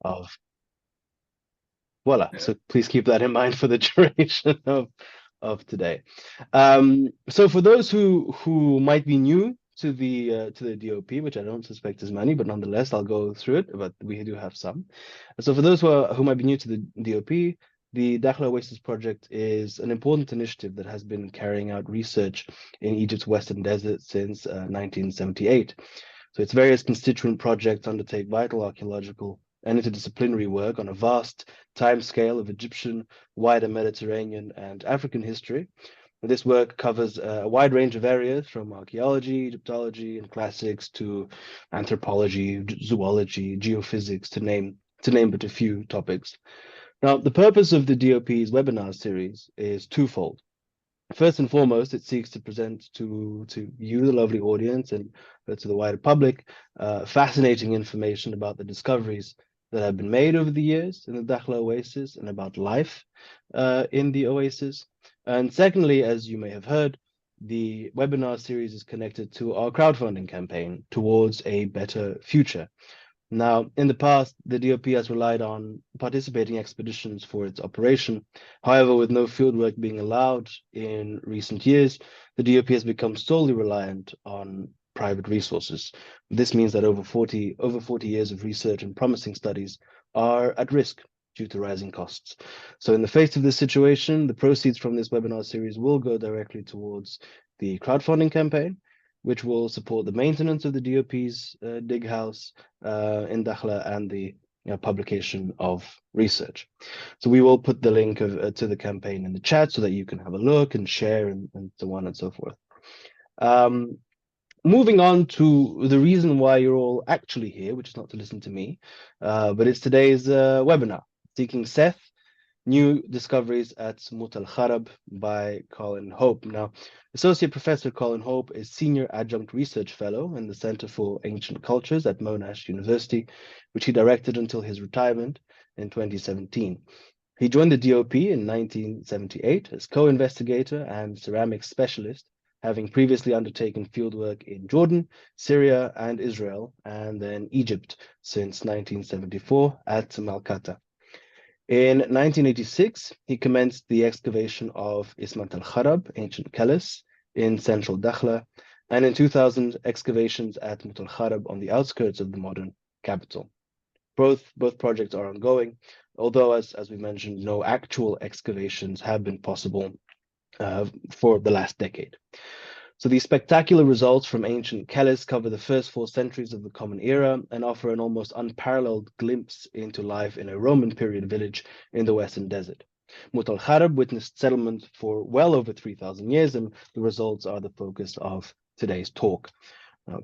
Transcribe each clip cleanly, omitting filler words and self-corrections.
of voila. So please keep that in mind for the duration of today. So for those who might be new to the DOP, which I don't suspect is many, but nonetheless I'll go through it. But we do have some. So for those who might be new to the DOP, the Dakhleh Oasis project is an important initiative that has been carrying out research in Egypt's Western Desert since 1978. So its various constituent projects undertake vital archaeological and interdisciplinary work on a vast time scale of Egyptian, wider Mediterranean, and African history. This work covers a wide range of areas from archaeology, Egyptology, and classics to anthropology, zoology, geophysics, to name but a few topics. Now, the purpose of the DOP's webinar series is twofold. First and foremost, it seeks to present to you, the lovely audience, and to the wider public, fascinating information about the discoveries that have been made over the years in the Dakhleh Oasis and about life in the oasis. And secondly, as you may have heard, the webinar series is connected to our crowdfunding campaign towards a better future. Now, in the past, the DOP has relied on participating expeditions for its operation. However, with no fieldwork being allowed in recent years, the DOP has become solely reliant on private resources. This means that over 40 years of research and promising studies are at risk due to rising costs. So in the face of this situation, the proceeds from this webinar series will go directly towards the crowdfunding campaign, which will support the maintenance of the DOP's dig house in Dakhleh and the publication of research. So we will put the link to the campaign in the chat so that you can have a look and share and so on and so forth. Moving on to the reason why you're all actually here, which is not to listen to me, but it's today's webinar, Seeking Seth, New Discoveries at al-Kharab by Colin Hope. Now, Associate Professor Colin Hope is Senior Adjunct Research Fellow in the Center for Ancient Cultures at Monash University, which he directed until his retirement in 2017. He joined the DOP in 1978 as co-investigator and ceramics specialist, having previously undertaken fieldwork in Jordan, Syria, and Israel, and then Egypt since 1974 at Malkata. In 1986, he commenced the excavation of Ismant al-Kharab, ancient Kellis, in central Dakhleh, and in 2000, excavations at al-Kharab on the outskirts of the modern capital. Both projects are ongoing, although, as we mentioned, no actual excavations have been possible for the last decade. So these spectacular results from ancient Kellis cover the first 4 centuries of the Common Era and offer an almost unparalleled glimpse into life in a Roman period village in the Western Desert. al-Kharab witnessed settlement for well over 3,000 years, and the results are the focus of today's talk.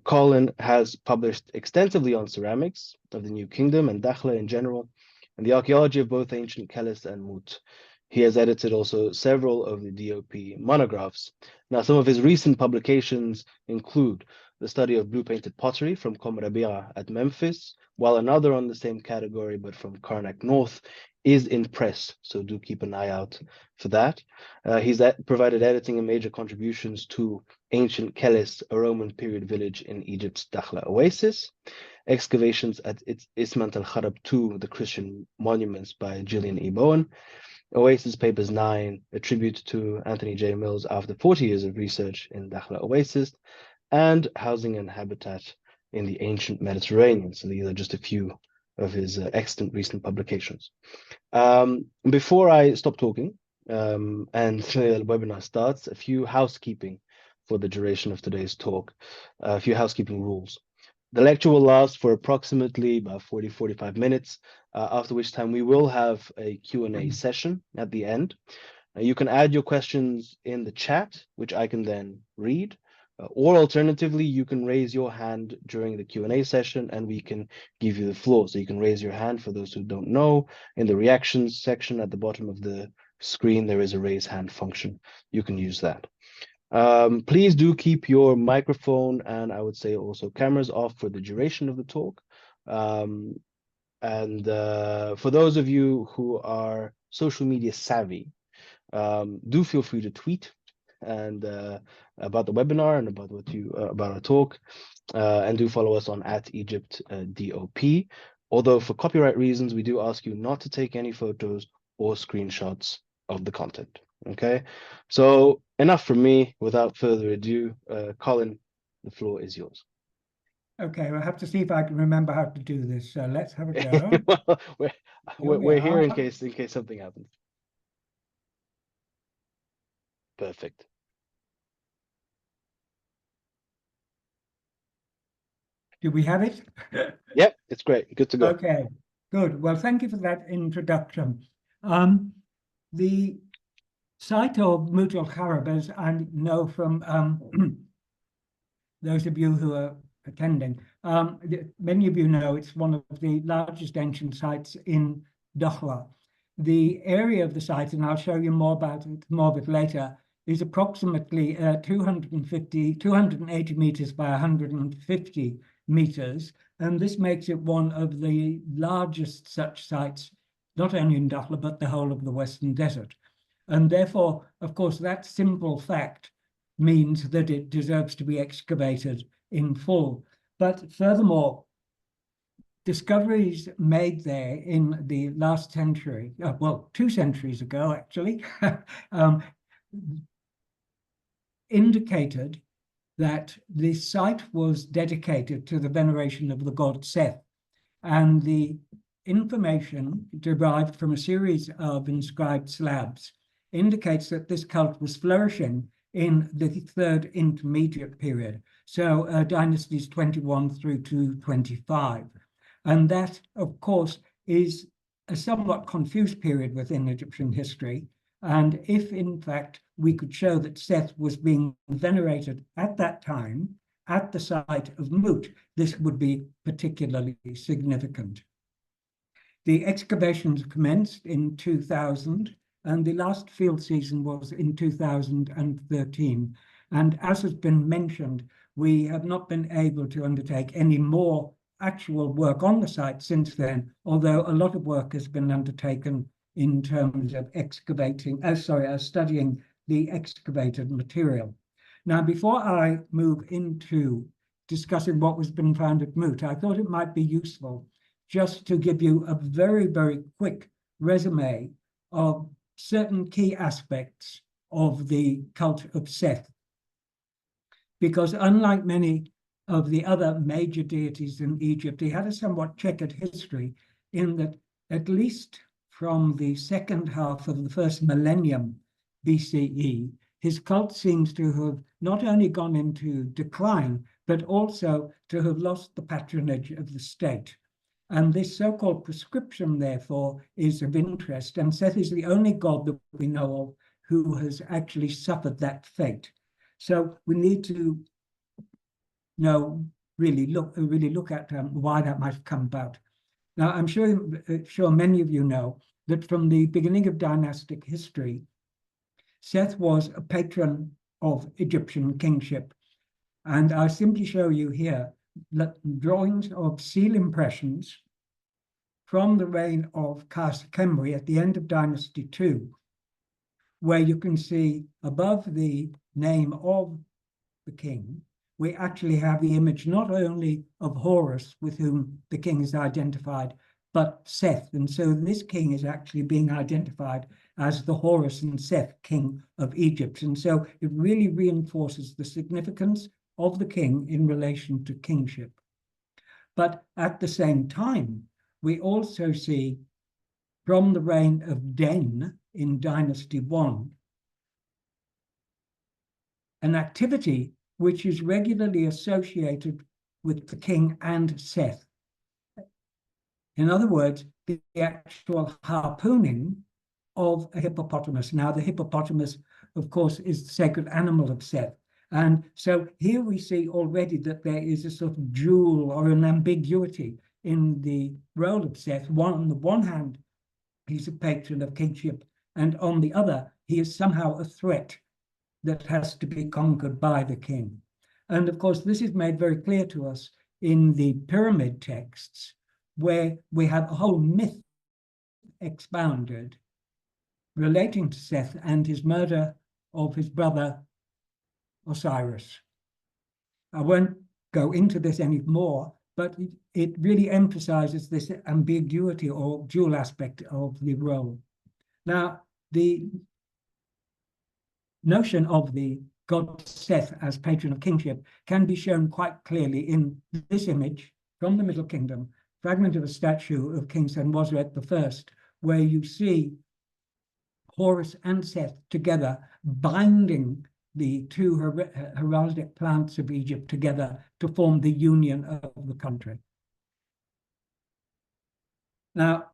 Colin has published extensively on ceramics of the New Kingdom and Dakhleh in general, and the archaeology of both ancient Kellis and Mut. He has edited also several of the DOP monographs. Now, some of his recent publications include the study of blue-painted pottery from Qom at Memphis, while another on the same category, but from Karnak North, is in press, so do keep an eye out for that. He's provided editing and major contributions to Ancient Kellis, a Roman period village in Egypt's Dakhleh Oasis, excavations at Ismant al-Kharab II, the Christian monuments by Gillian E. Bowen, Oasis Papers 9, a tribute to Anthony J. Mills after 40 years of research in Dakhleh Oasis, and Housing and Habitat in the Ancient Mediterranean. So these are just a few of his excellent recent publications. Before I stop talking and the webinar starts, a few housekeeping for the duration of today's talk, a few housekeeping rules. The lecture will last for approximately about 45 minutes, after which time we will have a Q&A session at the end. You can add your questions in the chat, which I can then read, or alternatively, you can raise your hand during the Q&A session and we can give you the floor. So you can raise your hand for those who don't know. In the reactions section at the bottom of the screen, there is a raise hand function. You can use that. Please do keep your microphone and I would say also cameras off for the duration of the talk. For those of you who are social media savvy, do feel free to tweet and about the webinar and about our talk, and do follow us on @EgyptDOP, Although for copyright reasons, we do ask you not to take any photos or screenshots of the content. Okay, so enough from me. Without further ado, Colin, the floor is yours. Okay, we'll have to see if I can remember how to do this. So let's have a go. Well, Here we we're here in are. case something happens. Perfect. Do we have it? Yep, it's great. Good to go. Okay, good. Well, thank you for that introduction. The site of al-Kharab, as I know from those of you who are attending, many of you know it's one of the largest ancient sites in Dakhleh. The area of the site, and I'll show you more of it later, is approximately 280 meters by 150 meters. And this makes it one of the largest such sites, not only in Dakhleh, but the whole of the Western Desert. And therefore, of course, that simple fact means that it deserves to be excavated in full. But furthermore, discoveries made there in the last century, well, 2 centuries ago, actually, indicated that the site was dedicated to the veneration of the god Seth. And the information derived from a series of inscribed slabs indicates that this cult was flourishing in the 3rd intermediate period, so dynasties 21 through to 25. And that, of course, is a somewhat confused period within Egyptian history. And if, in fact, we could show that Seth was being venerated at that time at the site of Mut, this would be particularly significant. The excavations commenced in 2000, and the last field season was in 2013. And as has been mentioned, we have not been able to undertake any more actual work on the site since then, although a lot of work has been undertaken in terms of studying the excavated material. Now, before I move into discussing what was been found at Mut, I thought it might be useful just to give you a very, very quick resume of certain key aspects of the cult of Seth. Because unlike many of the other major deities in Egypt, he had a somewhat checkered history in that at least from the second half of the first millennium BCE, his cult seems to have not only gone into decline, but also to have lost the patronage of the state. And this so-called proscription, therefore, is of interest. And Seth is the only god that we know of who has actually suffered that fate. So we need to really look at why that might have come about. Now, I'm sure many of you know that from the beginning of dynastic history, Seth was a patron of Egyptian kingship. And I'll simply show you here drawings of seal impressions from the reign of Khemri at the end of Dynasty 2, where you can see above the name of the king, we actually have the image not only of Horus, with whom the king is identified, but Seth. And so this king is actually being identified as the Horus and Seth king of Egypt. And so it really reinforces the significance of the king in relation to kingship. But at the same time, we also see from the reign of Den in Dynasty 1, an activity which is regularly associated with the king and Seth. In other words, the actual harpooning of a hippopotamus. Now, the hippopotamus, of course, is the sacred animal of Seth. And so here we see already that there is a sort of dual or an ambiguity in the role of Seth. On the one hand, he's a patron of kingship, and on the other, he is somehow a threat that has to be conquered by the king. And of course, this is made very clear to us in the pyramid texts, where we have a whole myth expounded relating to Seth and his murder of his brother Osiris. I won't go into this any more, but it really emphasizes this ambiguity or dual aspect of the role. Now, the notion of the god Seth as patron of kingship can be shown quite clearly in this image from the Middle Kingdom, fragment of a statue of King Senwosret I, where you see Horus and Seth together binding the two heraldic plants of Egypt together to form the union of the country. Now,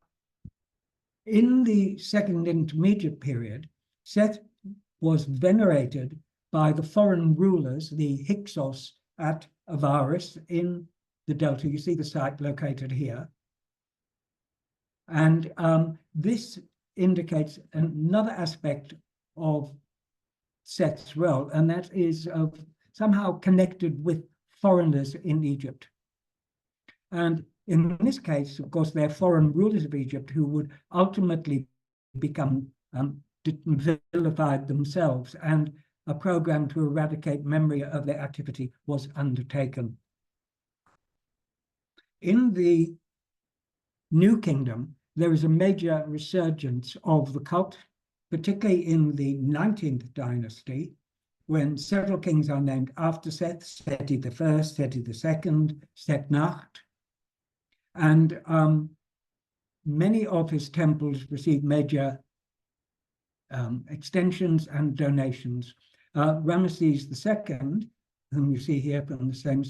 in the Second Intermediate Period, Seth was venerated by the foreign rulers, the Hyksos at Avaris in the Delta. You see the site located here. And this indicates another aspect of Seth's role, and that is somehow connected with foreigners in Egypt. And in this case, of course, they're foreign rulers of Egypt who would ultimately become vilified themselves, and a program to eradicate memory of their activity was undertaken. In the New Kingdom, there is a major resurgence of the cult, particularly in the 19th dynasty, when several kings are named after Seth, Seti I, Seti II, Setnacht, and many of his temples received major extensions and donations. Ramesses II, whom you see here from the same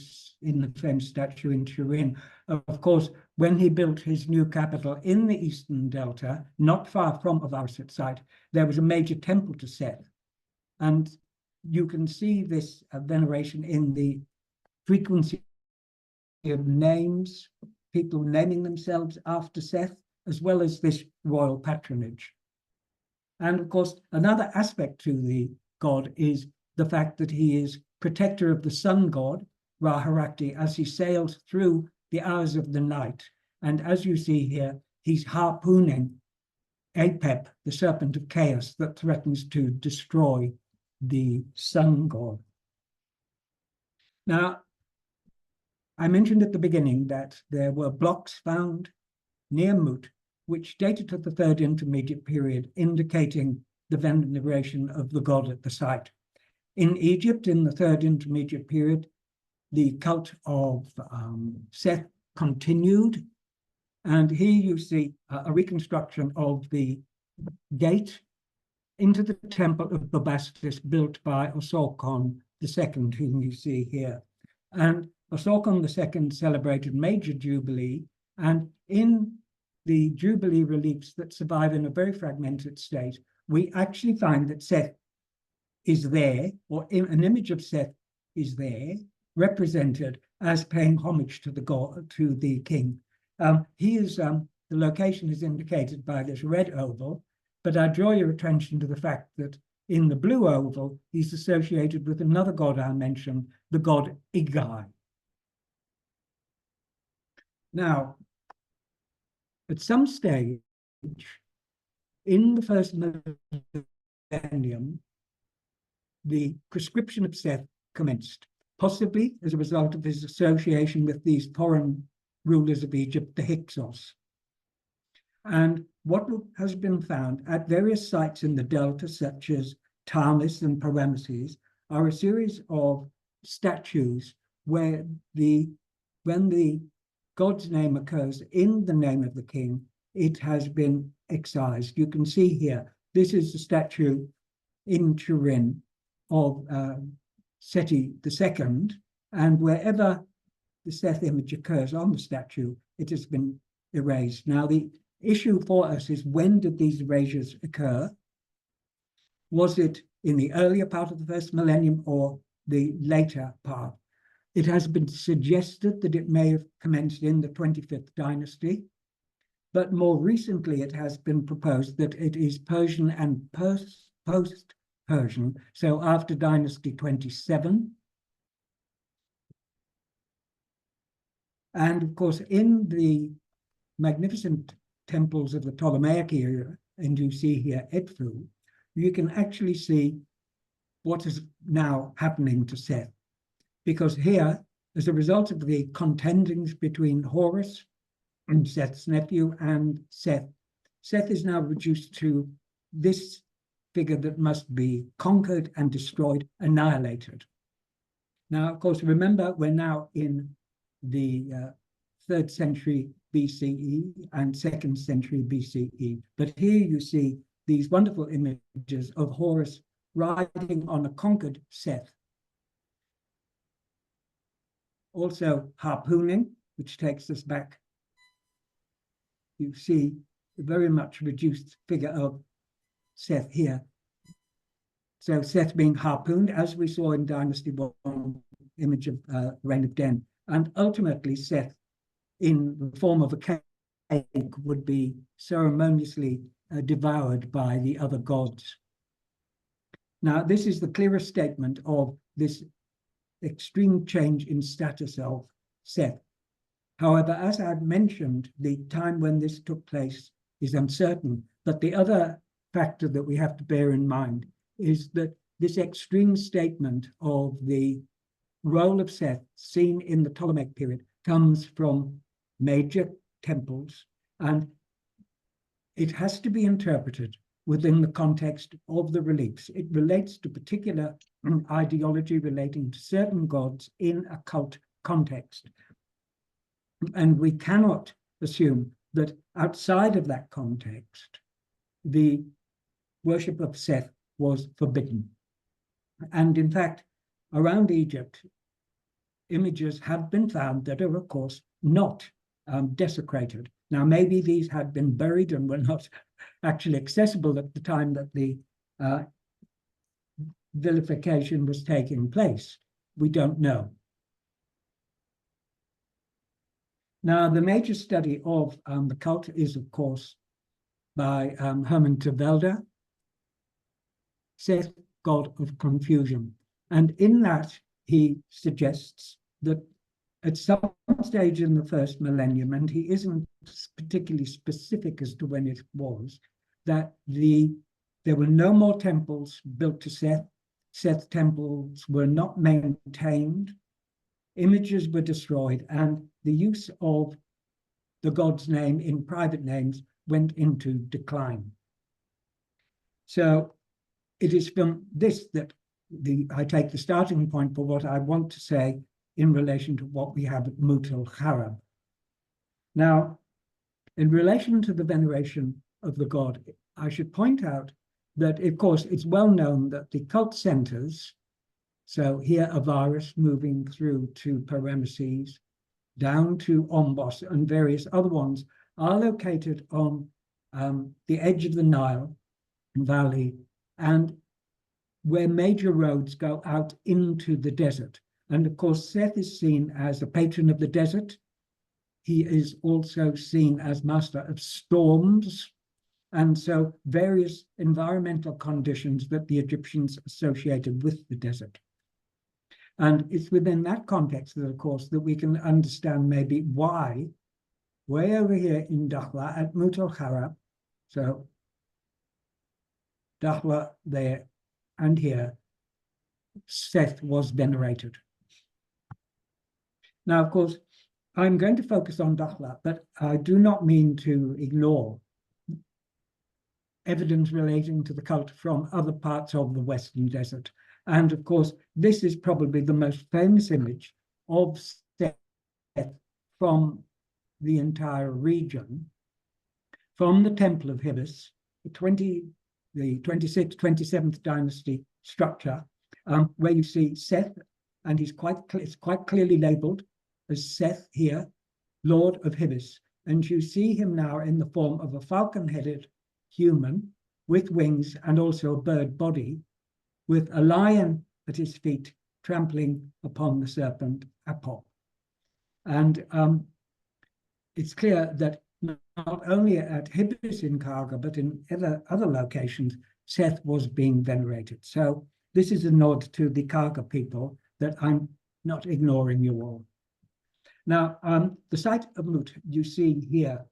statue in Turin, of course, when he built his new capital in the Eastern Delta, not far from Avaris site, there was a major temple to Seth. And you can see this veneration in the frequency of names, people naming themselves after Seth, as well as this royal patronage. And of course, another aspect to the god is the fact that he is protector of the sun god, Ra-Harakti, as he sails through the hours of the night. And as you see here, he's harpooning Apep, the serpent of chaos that threatens to destroy the sun god. Now, I mentioned at the beginning that there were blocks found near Mut, which dated to the Third Intermediate Period, indicating the veneration of the god at the site. In Egypt, in the Third Intermediate Period, the cult of Seth continued. And here you see a reconstruction of the gate into the temple of Bubastis built by Osorkon II, whom you see here. And Osorkon II celebrated major Jubilee, and in the Jubilee reliefs that survive in a very fragmented state, we actually find that Seth is there, or an image of Seth is there, represented as paying homage to the god, to the king. The location is indicated by this red oval, but I draw your attention to the fact that in the blue oval, he's associated with another god I mentioned, the god Igai. Now, at some stage in the first millennium, the prescription of Seth commenced, possibly as a result of his association with these foreign rulers of Egypt, the Hyksos. And what has been found at various sites in the Delta, such as Tanis and Paramesses, are a series of statues where when the god's name occurs in the name of the king, it has been excised. You can see here, this is the statue in Turin of Seti II, and wherever the Seth image occurs on the statue, it has been erased. Now, the issue for us is, when did these erasures occur? Was it in the earlier part of the first millennium or the later part? It has been suggested that it may have commenced in the 25th dynasty, but more recently it has been proposed that it is Persian and post-Persian, so after dynasty 27. And of course, in the magnificent temples of the Ptolemaic era, and you see here Edfu, you can actually see what is now happening to Seth. Because here as a result of the contendings between Horus and Seth's nephew and Seth, Seth is now reduced to this figure that must be conquered and destroyed, annihilated. Now, of course, remember, we're now in the 3rd century BCE and 2nd century BCE. But here you see these wonderful images of Horus riding on a conquered Seth. Also harpooning, which takes us back. You see the very much reduced figure of Seth here. So Seth being harpooned, as we saw in Dynasty 1, image of Reign of Den. And ultimately Seth, in the form of a cake, would be ceremoniously devoured by the other gods. Now, this is the clearest statement of this extreme change in status of Seth. However, as I've mentioned, the time when this took place is uncertain, but the other factor that we have to bear in mind is that this extreme statement of the role of Seth seen in the Ptolemaic period comes from major temples, and it has to be interpreted within the context of the reliefs. It relates to particular ideology relating to certain gods in a cult context. And we cannot assume that outside of that context, the worship of Seth was forbidden. And in fact, around Egypt, images have been found that are, of course, not desecrated. Now, maybe these had been buried and were not actually accessible at the time that the vilification was taking place. We don't know. Now, the major study of the cult is, of course, by Herman Terwilder, Seth, God of Confusion. And in that, he suggests that at some stage in the first millennium, and he isn't particularly specific as to when it was, that there were no more temples built to Seth. Seth's temples were not maintained. Images were destroyed, and the use of the god's name in private names went into decline. So it is from this that I take the starting point for what I want to say in relation to what we have at al-Kharab. Now, in relation to the veneration of the god, I should point out that, of course, it's well known that the cult centers, so here Avaris moving through to Parameses, down to Ombos and various other ones, are located on the edge of the Nile Valley and where major roads go out into the desert. And of course, Seth is seen as a patron of the desert. He is also seen as master of storms. And so various environmental conditions that the Egyptians associated with the desert. And it's within that context, that, of course, that we can understand maybe why, way over here in Dakhleh at al-Kharab, so Dakhleh there and here, Seth was venerated. Now, of course, I'm going to focus on Dakhleh, but I do not mean to ignore evidence relating to the cult from other parts of the Western Desert. And of course, this is probably the most famous image of Seth from the entire region, from the Temple of Hibis, the 26th, 27th dynasty structure, where you see Seth, and it's quite clearly labeled as Seth here, Lord of Hibis. And you see him now in the form of a falcon-headed human with wings and also a bird body, with a lion at his feet trampling upon the serpent Apop. And it's clear that not only at Hibis in Karga, but in other locations, Seth was being venerated. So this is a nod to the Karga people that I'm not ignoring you all. Now, the site of Mut, you see here,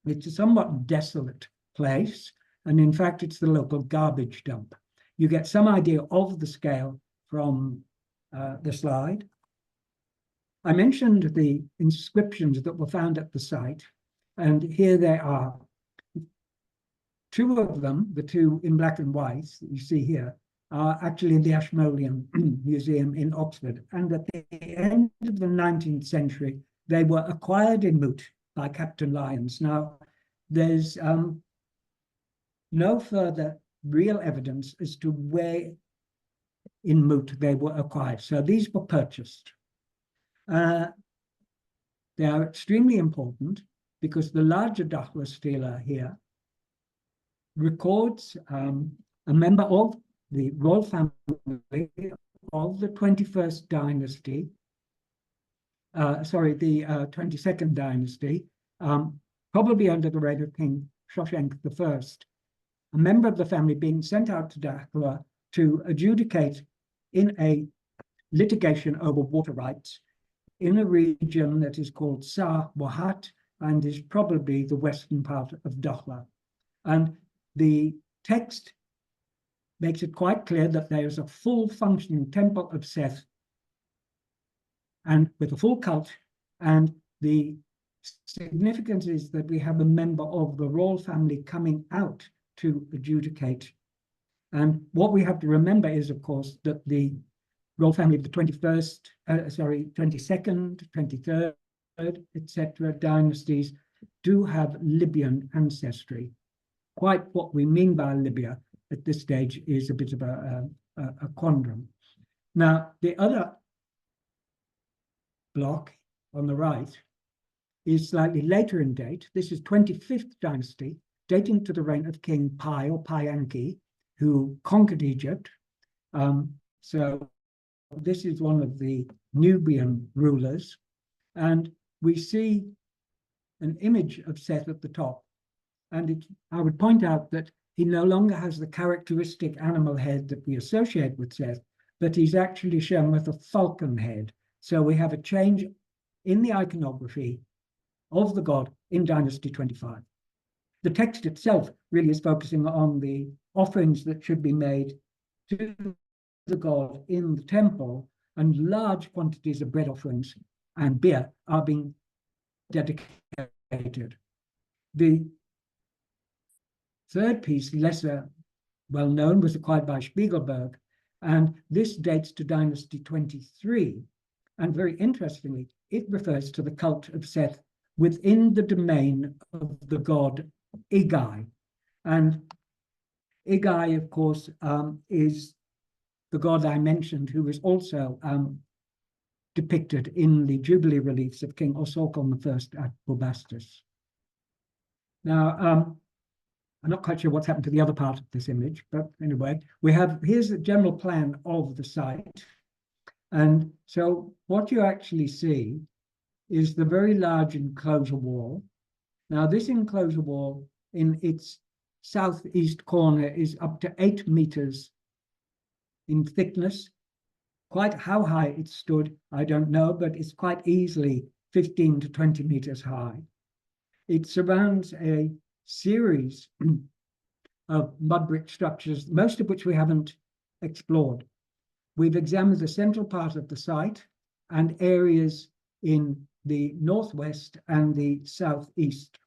it's a somewhat desolate place, and in fact, it's the local garbage dump. You get some idea of the scale from the slide. I mentioned the inscriptions that were found at the site, and here they are. Two of them, the two in black and white that you see here, are actually in the Ashmolean Museum in Oxford. And at the end of the 19th century, they were acquired in Moot by Captain Lyons. Now, there's no further real evidence as to where in Moot they were acquired. So these were purchased. They are extremely important because the larger Dakhleh stela here records a member of the royal family of the 21st dynasty, the 22nd dynasty, probably under the reign of King Shoshenq I, a member of the family being sent out to Dakhleh to adjudicate in a litigation over water rights in a region that is called Sar Wahat and is probably the western part of Dakhleh. And the text makes it quite clear that there is a full functioning temple of Seth and with a full cult, and the significance is that we have a member of the royal family coming out to adjudicate. And what we have to remember is, of course, that the royal family of the 22nd, 23rd, etc. dynasties do have Libyan ancestry. Quite what we mean by Libya at this stage is a bit of a quandrum. Now, the other block on the right is slightly later in date. This is 25th dynasty, dating to the reign of King Pi or Pi-Anki, who conquered Egypt. So this is one of the Nubian rulers. And we see an image of Seth at the top. And I would point out that he no longer has the characteristic animal head that we associate with Seth, but he's actually shown with a falcon head. So we have a change in the iconography of the god in Dynasty 25. The text itself really is focusing on the offerings that should be made to the god in the temple, and large quantities of bread offerings and beer are being dedicated. The third piece, lesser well known, was acquired by Spiegelberg, and this dates to Dynasty 23. And very interestingly, it refers to the cult of Seth within the domain of the god Igai. And Igai, of course, is the god I mentioned, who is also depicted in the Jubilee reliefs of King Osorkon I at Bubastis. Now, I'm not quite sure what's happened to the other part of this image, but anyway, here's the general plan of the site. And so what you actually see is the very large enclosure wall. Now, this enclosure wall in its southeast corner is up to 8 meters in thickness. Quite how high it stood, I don't know, but it's quite easily 15 to 20 meters high. It surrounds a series of mud brick structures, most of which we haven't explored. We've examined the central part of the site and areas in the northwest and the southeast.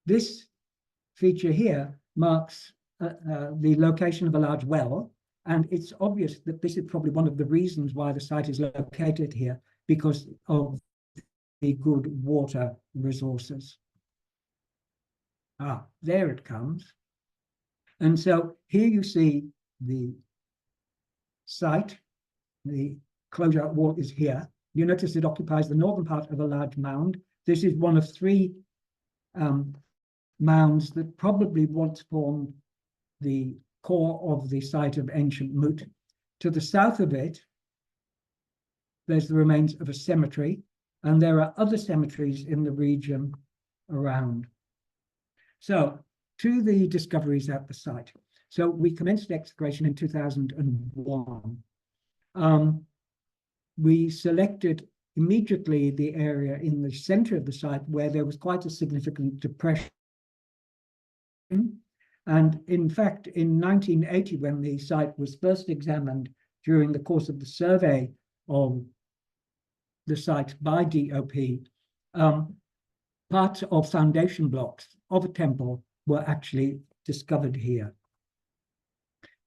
This feature here marks the location of a large well, and it's obvious that this is probably one of the reasons why the site is located here, because of the good water resources. Ah, there it comes. And so here you see the site. The closure wall is here. You notice it occupies the northern part of a large mound. This is one of 3 mounds that probably once formed the core of the site of ancient Moot. To the south of it, there's the remains of a cemetery, and there are other cemeteries in the region around. So, to the discoveries at the site. So we commenced excavation in 2001. We selected immediately the area in the center of the site where there was quite a significant depression. And in fact, in 1980, when the site was first examined during the course of the survey of the site by DOP, parts of foundation blocks of a temple were actually discovered here.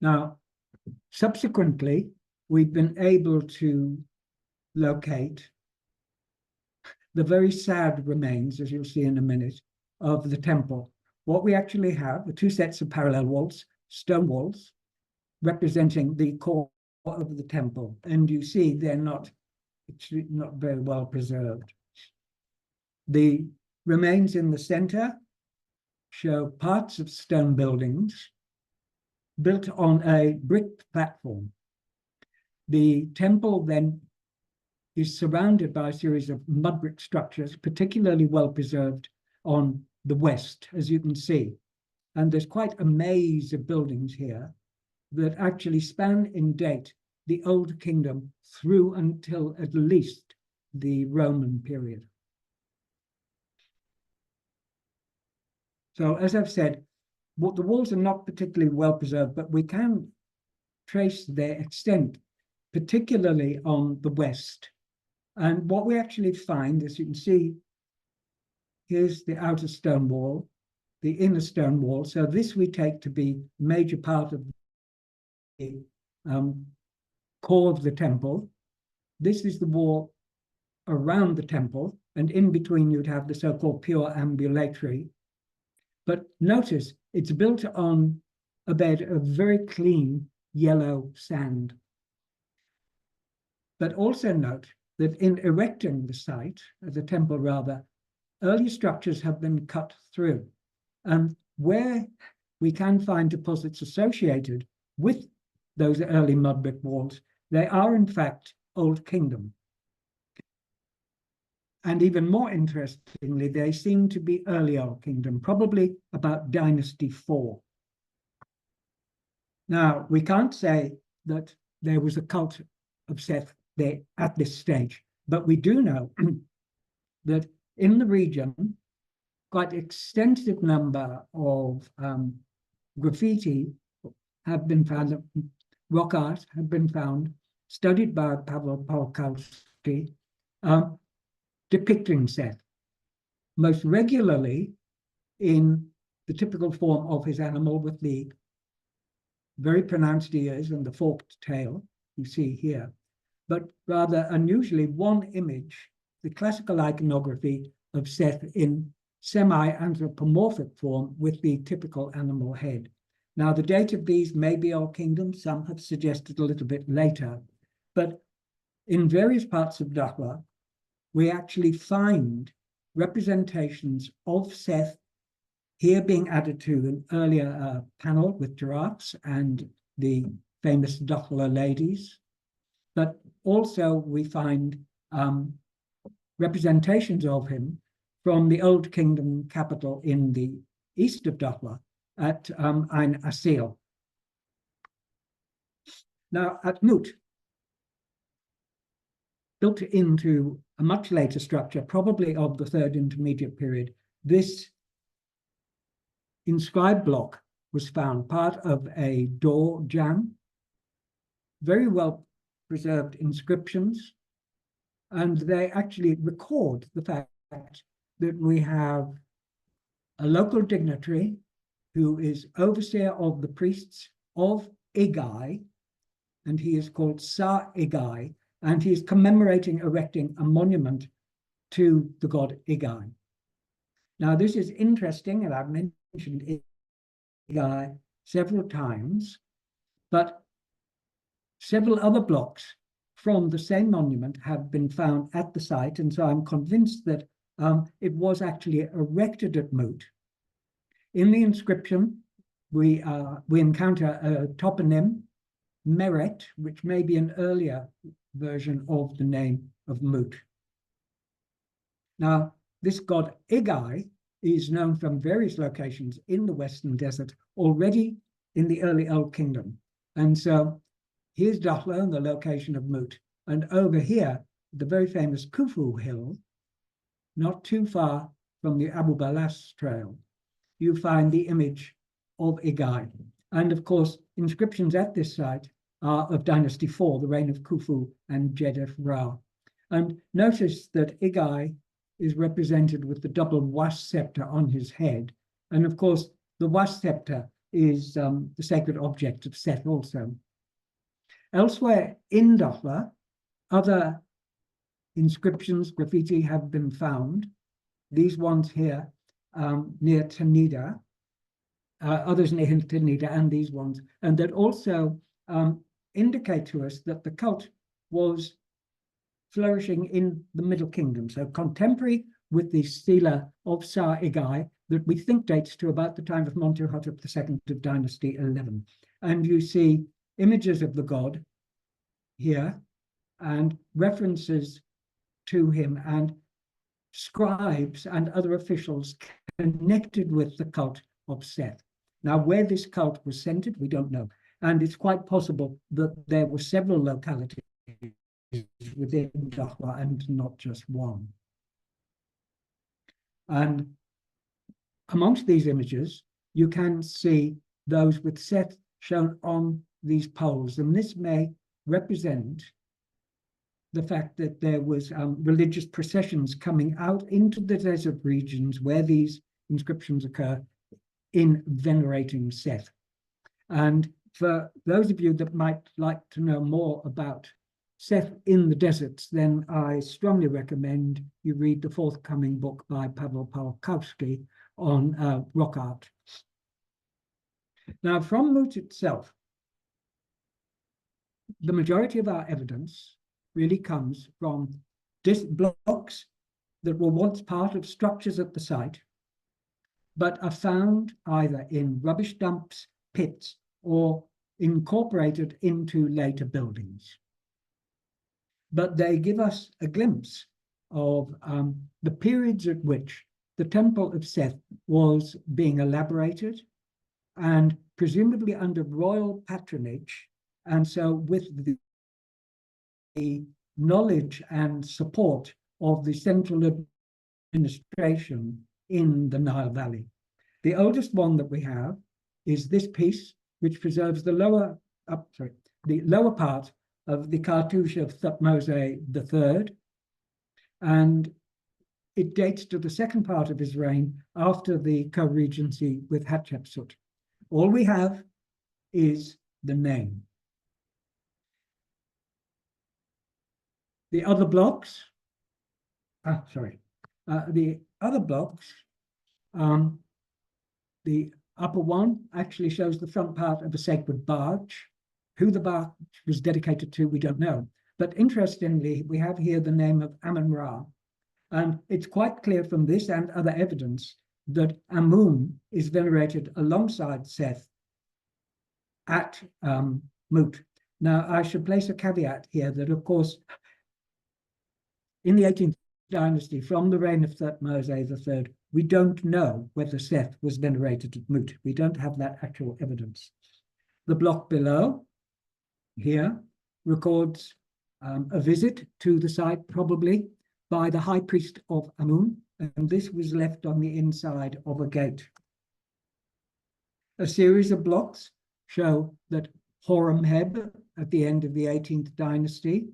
Now, subsequently, we've been able to locate the very sad remains, as you'll see in a minute, of the temple. What we actually have are two sets of parallel walls, stone walls, representing the core of the temple. And you see they're not very well preserved. The remains in the center show parts of stone buildings built on a brick platform. The temple then is surrounded by a series of mud brick structures, particularly well preserved on the west, as you can see. And there's quite a maze of buildings here that actually span in date the Old Kingdom through until at least the Roman period. So as I've said, the walls are not particularly well preserved, but we can trace their extent, particularly on the west. And what we actually find, as you can see, here's the outer stone wall, the inner stone wall. So this we take to be a major part of the core of the temple. This is the wall around the temple, and in between you'd have the so-called pure ambulatory. But notice it's built on a bed of very clean yellow sand. But also note that in erecting the site, the temple rather, early structures have been cut through. And where we can find deposits associated with those early mud brick walls, they are in fact Old Kingdom. And even more interestingly, they seem to be early Old Kingdom, probably about Dynasty 4. Now, we can't say that there was a cult of Seth there at this stage, but we do know that in the region, quite extensive number of graffiti have been found, rock art have been found, studied by Pavel Polkowski, depicting Seth, most regularly in the typical form of his animal with the very pronounced ears and the forked tail you see here, but rather unusually one image, the classical iconography of Seth in semi-anthropomorphic form with the typical animal head. Now, the date of these may be Old Kingdom, some have suggested a little bit later, but in various parts of Dakhleh, we actually find representations of Seth here being added to an earlier panel with giraffes and the famous Dakhleh ladies. But also we find representations of him from the Old Kingdom capital in the east of Dakhleh at Ain Asil. Now at Mut, built into a much later structure, probably of the third intermediate period, this inscribed block was found part of a door jamb, very well preserved inscriptions, and they actually record the fact that we have a local dignitary who is overseer of the priests of Igai, and he is called Sa Igai, and he is commemorating erecting a monument to the god Igai. Now, this is interesting, and I've mentioned Igai several times, but several other blocks from the same monument have been found at the site, and so I'm convinced that it was actually erected at Mut. In the inscription, we encounter a toponym, Meret, which may be an earlier version of the name of Mut. Now, this god Igai is known from various locations in the Western Desert already in the early Old Kingdom. And so here's Dakhleh and the location of Mut. And over here, the very famous Khufu Hill, not too far from the Abu Balas Trail, you find the image of Igai. And of course, inscriptions at this site are of Dynasty 4, the reign of Khufu and Jedef Ra. And notice that Igai is represented with the double was scepter on his head. And of course, the was scepter is the sacred object of Seth also. Elsewhere in Dakhleh, other inscriptions, graffiti have been found. These ones here near Tanida, others near Tanida, and these ones, and that also indicate to us that the cult was flourishing in the Middle Kingdom, so contemporary with the stela of Tsar Igai that we think dates to about the time of Montuhotep II of Dynasty 11. And you see images of the god here and references to him and scribes and other officials connected with the cult of Seth. Now, where this cult was centered, we don't know. And it's quite possible that there were several localities within Dakhleh and not just one. And amongst these images, you can see those with Seth shown on these poles. And this may represent the fact that there was religious processions coming out into the desert regions where these inscriptions occur in venerating Seth. And for those of you that might like to know more about Seth in the deserts, then I strongly recommend you read the forthcoming book by Paweł Pawłowski on rock art. Now, from Mut itself, the majority of our evidence really comes from blocks that were once part of structures at the site, but are found either in rubbish dumps, pits, or incorporated into later buildings. But they give us a glimpse of the periods at which the temple of Seth was being elaborated, and presumably under royal patronage, and so with the knowledge and support of the central administration in the Nile Valley. The oldest one that we have is this piece, which preserves the lower part of the cartouche of Thutmose III, and it dates to the second part of his reign after the co-regency with Hatshepsut. All we have is the name. The other blocks, the other blocks, the upper one actually shows the front part of a sacred barge. Who the barge was dedicated to, we don't know. But interestingly, we have here the name of Amun-Ra. And it's quite clear from this and other evidence that Amun is venerated alongside Seth at Mut. Now, I should place a caveat here that, of course, in the 18th dynasty, from the reign of Thutmose III, we don't know whether Seth was venerated at Mut. We don't have that actual evidence. The block below here records a visit to the site, probably by the high priest of Amun, and this was left on the inside of a gate. A series of blocks show that Horemheb at the end of the 18th dynasty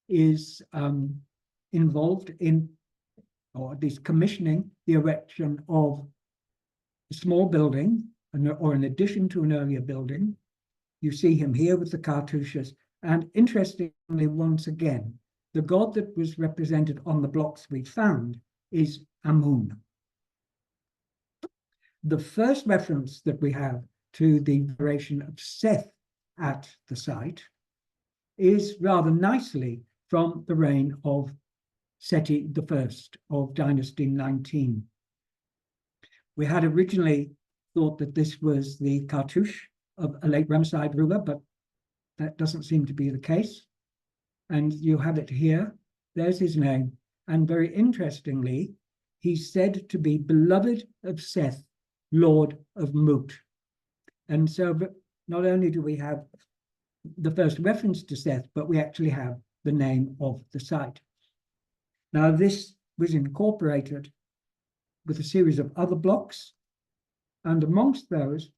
is involved in, or at least commissioning, the erection of a small building, or an addition to an earlier building. You see him here with the cartouches. And interestingly, once again, the god that was represented on the blocks we found is Amun. The first reference that we have to the veneration of Seth at the site is rather nicely from the reign of Seti I of Dynasty 19. We had originally thought that this was the cartouche of a late Ramesside ruler, but that doesn't seem to be the case. And you have it here. There's his name. And very interestingly, he's said to be beloved of Seth, Lord of Mut. And so not only do we have the first reference to Seth, but we actually have the name of the site. Now, this was incorporated with a series of other blocks. And amongst those,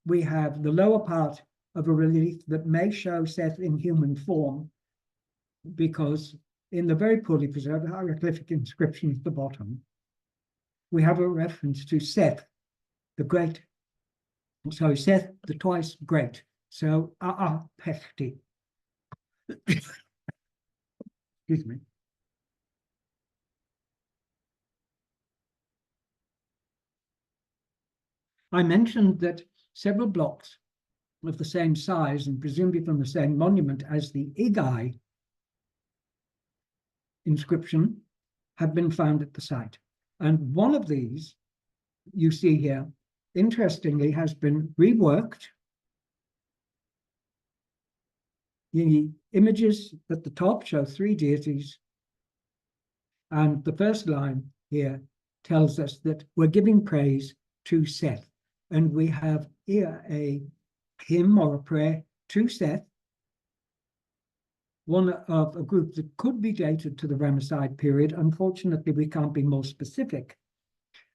we have the lower part of a relief that may show Seth in human form, because in the very poorly preserved hieroglyphic inscription at the bottom, we have a reference to Seth, the great. So Seth, the twice great. So Pechti. Excuse me. I mentioned that several blocks of the same size and presumably from the same monument as the Igai inscription have been found at the site. And one of these, you see here, interestingly, has been reworked. The images at the top show 3 deities. And the first line here tells us that we're giving praise to Seth. And we have here a hymn or a prayer to Seth, one of a group that could be dated to the Ramesside period. Unfortunately, we can't be more specific.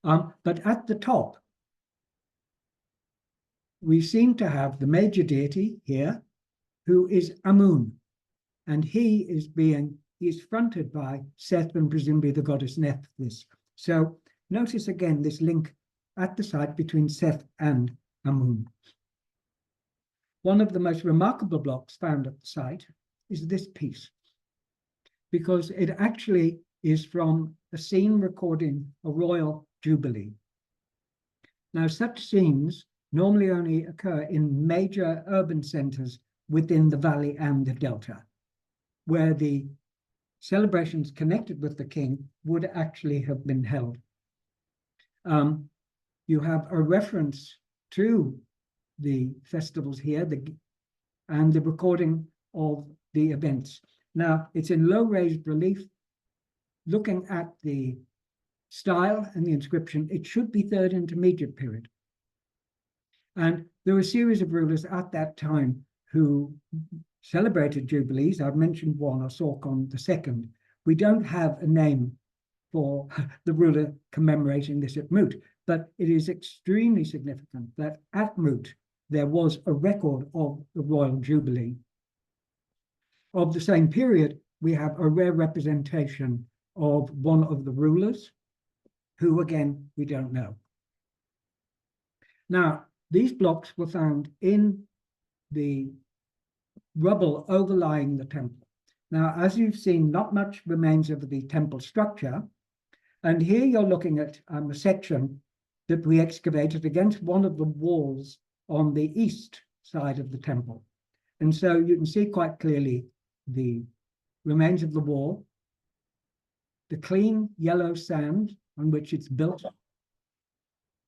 But at the top, we seem to have the major deity here, who is Amun. And he is fronted by Seth and presumably the goddess Nephthys. So notice again this link at the site between Seth and Amun. One of the most remarkable blocks found at the site is this piece, because it actually is from a scene recording a royal jubilee. Now, such scenes normally only occur in major urban centers within the valley and the delta, where the celebrations connected with the king would actually have been held. You have a reference to the festivals here and the recording of the events. Now, it's in low raised relief. Looking at the style and the inscription, it should be 3rd intermediate period. And there were a series of rulers at that time who celebrated jubilees. I've mentioned one, Asorkon II. We don't have a name for the ruler commemorating this at Mut, but it is extremely significant that at Mut there was a record of the royal jubilee. Of the same period, we have a rare representation of one of the rulers, who again, we don't know. Now, these blocks were found in the rubble overlying the temple. Now, as you've seen, not much remains of the temple structure. And here you're looking at a section that we excavated against one of the walls on the east side of the temple. And so you can see quite clearly the remains of the wall, the clean yellow sand on which it's built,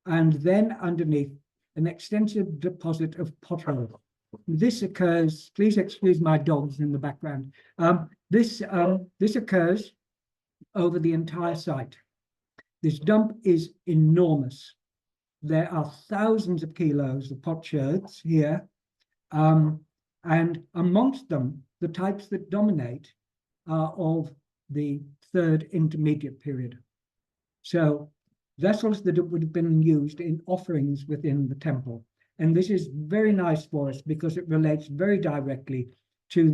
and then underneath an extensive deposit of pottery. This occurs, please excuse my dogs in the background. This occurs over the entire site. This dump is enormous. There are thousands of kilos of potsherds here, and amongst them, the types that dominate are of the 3rd intermediate period. So vessels that would have been used in offerings within the temple. And this is very nice for us because it relates very directly to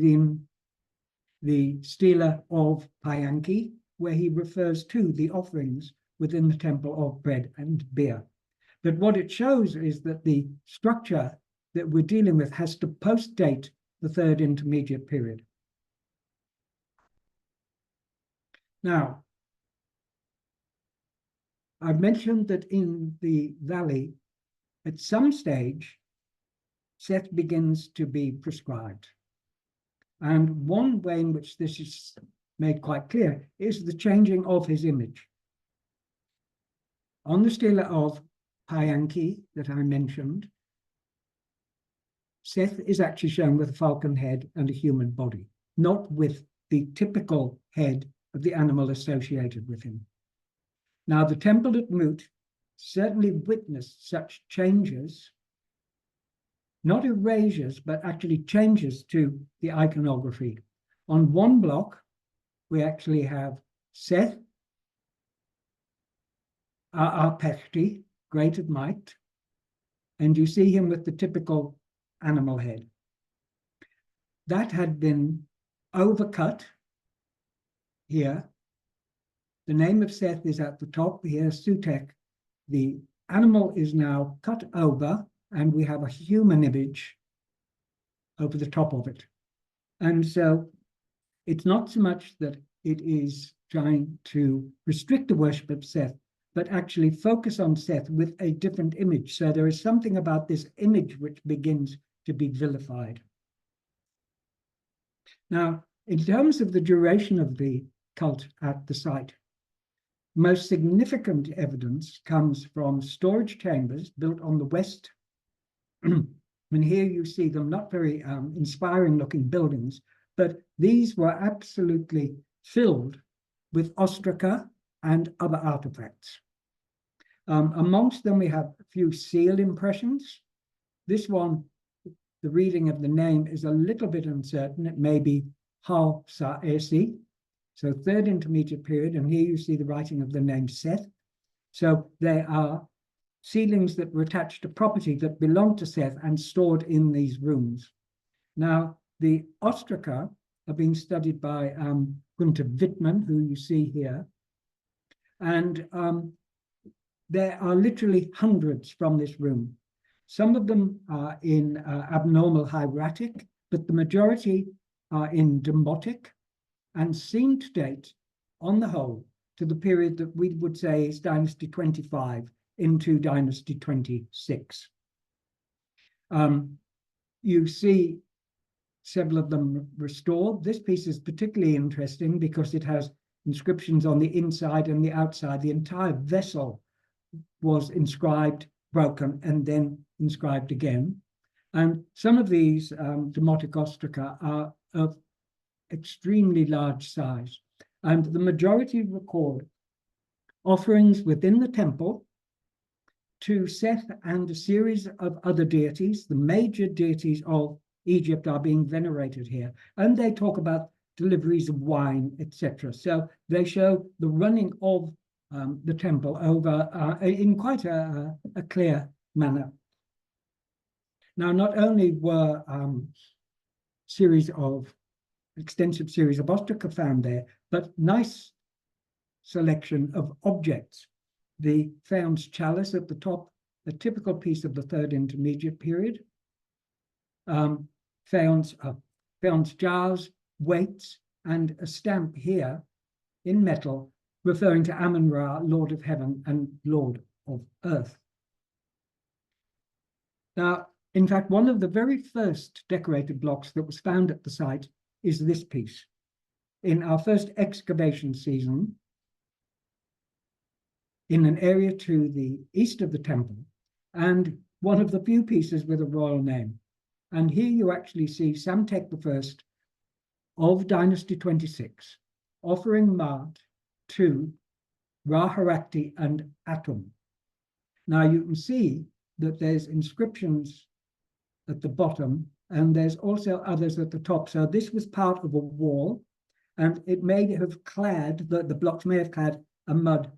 the stela of Payanki, where he refers to the offerings within the temple of bread and beer. But what it shows is that the structure that we're dealing with has to post-date the 3rd intermediate period. Now, I've mentioned that in the valley, at some stage, Seth begins to be proscribed. And one way in which this is made quite clear is the changing of his image. On the stela of Payanki that I mentioned, Seth is actually shown with a falcon head and a human body, not with the typical head of the animal associated with him. Now, the temple at Mut certainly witnessed such changes, not erasures, but actually changes to the iconography. On one block, we actually have Seth, Pechti, great of might, and you see him with the typical animal head. That had been overcut here. The name of Seth is at the top here, Sutek. The animal is now cut over, and we have a human image over the top of it. And so it's not so much that it is trying to restrict the worship of Seth, but actually focus on Seth with a different image. So there is something about this image which begins to be vilified. Now, in terms of the duration of the cult at the site, most significant evidence comes from storage chambers built on the west. And here you see them, not very inspiring looking buildings, but these were absolutely filled with ostraca and other artifacts. Amongst them, we have a few seal impressions. This one, the reading of the name is a little bit uncertain. It may be al-Kharab, so third intermediate period, and here you see the writing of the name Seth. So they are sealings that were attached to property that belonged to Seth and stored in these rooms. Now, the ostraca are being studied by Gunther Wittmann, who you see here, and there are literally hundreds from this room. Some of them are in abnormal hieratic, but the majority are in demotic and seem to date, on the whole, to the period that we would say is Dynasty 25 into Dynasty 26. You see several of them restored. This piece is particularly interesting because it has inscriptions on the inside and the outside. The entire vessel was inscribed, broken, and then inscribed again. And some of these demotic ostraca are of extremely large size. And the majority record offerings within the temple to Seth and a series of other deities. The major deities of Egypt are being venerated here. And they talk about deliveries of wine, etc. So they show the running of the temple over in quite a clear manner. Now, not only were extensive series of ostraca found there, but nice selection of objects. The found chalice at the top, a typical piece of the third intermediate period. Found jars, weights, and a stamp here in metal referring to Amun-Ra, Lord of Heaven and Lord of Earth. Now, in fact, one of the very first decorated blocks that was found at the site is this piece. In our first excavation season, in an area to the east of the temple, and one of the few pieces with a royal name. And here you actually see Samtek I of Dynasty 26 offering Ma'at to Ra-Harakti and Atum. Now you can see that there's inscriptions at the bottom, and there's also others at the top. So this was part of a wall, and it may have clad, the blocks may have clad a mud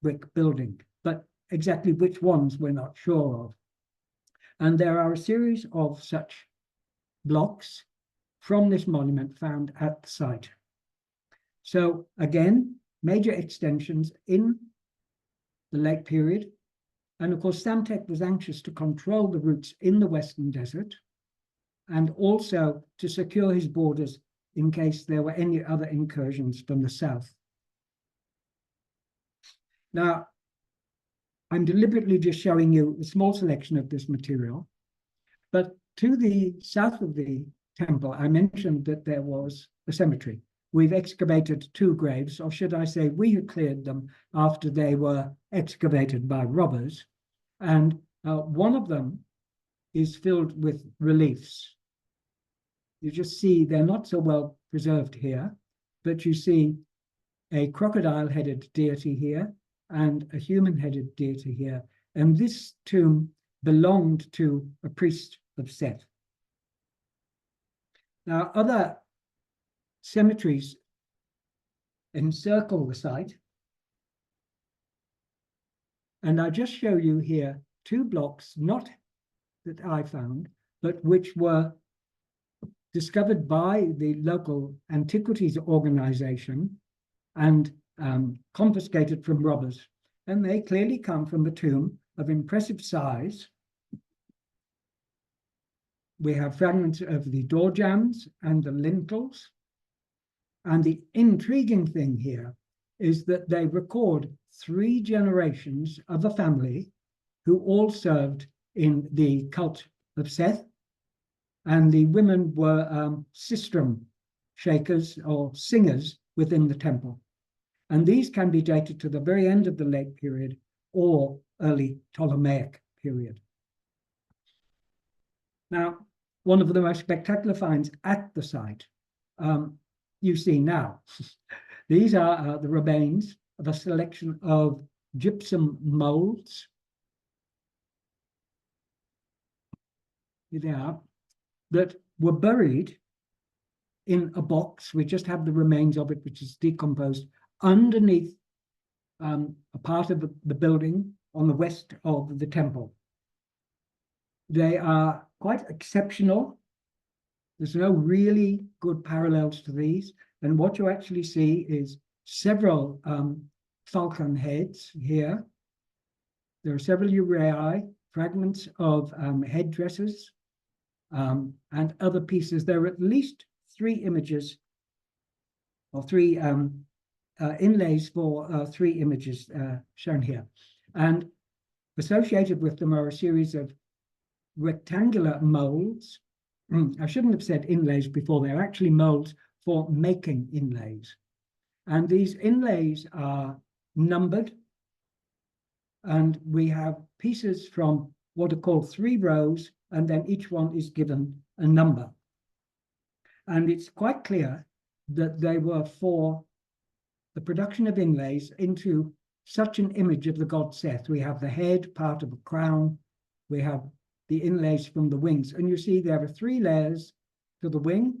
brick building, but exactly which ones we're not sure of. And there are a series of such blocks from this monument found at the site. So again, major extensions in the late period. And of course, Samtek was anxious to control the routes in the Western Desert and also to secure his borders in case there were any other incursions from the south. Now, I'm deliberately just showing you a small selection of this material, but to the south of the temple, I mentioned that there was a cemetery. We've excavated 2 graves, or should I say we cleared them after they were excavated by robbers. And one of them is filled with reliefs. You just see they're not so well preserved here, but you see a crocodile-headed deity here and a human-headed deity here. And this tomb belonged to a priest of Seth. Now, other cemeteries encircle the site. And I just show you here 2 blocks, not that I found, but which were discovered by the local antiquities organization and confiscated from robbers. And they clearly come from a tomb of impressive size. We have fragments of the door jambs and the lintels. And the intriguing thing here is that they record 3 generations of a family who all served in the cult of Seth. And the women were sistrum shakers or singers within the temple. And these can be dated to the very end of the late period or early Ptolemaic period. Now, one of the most spectacular finds at the site, you see now. These are the remains of a selection of gypsum molds. Here they are, that were buried in a box. We just have the remains of it, which is decomposed, underneath a part of the building on the west of the temple. They are quite exceptional. There's no really good parallels to these. And what you actually see is several falcon heads here. There are several uraei, fragments of headdresses, and other pieces. There are at least 3 images, or 3 inlays for 3 images shown here. And associated with them are a series of rectangular molds. I shouldn't have said inlays before. They're actually molds for making inlays. And these inlays are numbered. And we have pieces from what are called 3 rows, and then each one is given a number. And it's quite clear that they were for the production of inlays into such an image of the god Seth. We have the head, part of a crown. We have the inlays from the wings. And you see there are 3 layers to the wing.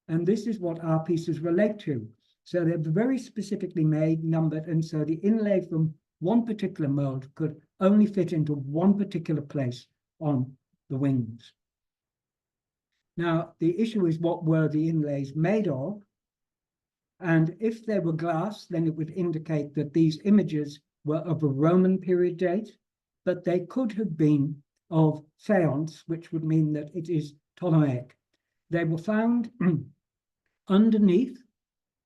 And this is what our pieces relate to. So they're very specifically made, numbered. And so the inlay from one particular mold could only fit into one particular place on the wings. Now, the issue is, what were the inlays made of? And if they were glass, then it would indicate that these images were of a Roman period date, but they could have been of faience, which would mean that it is Ptolemaic. They were found underneath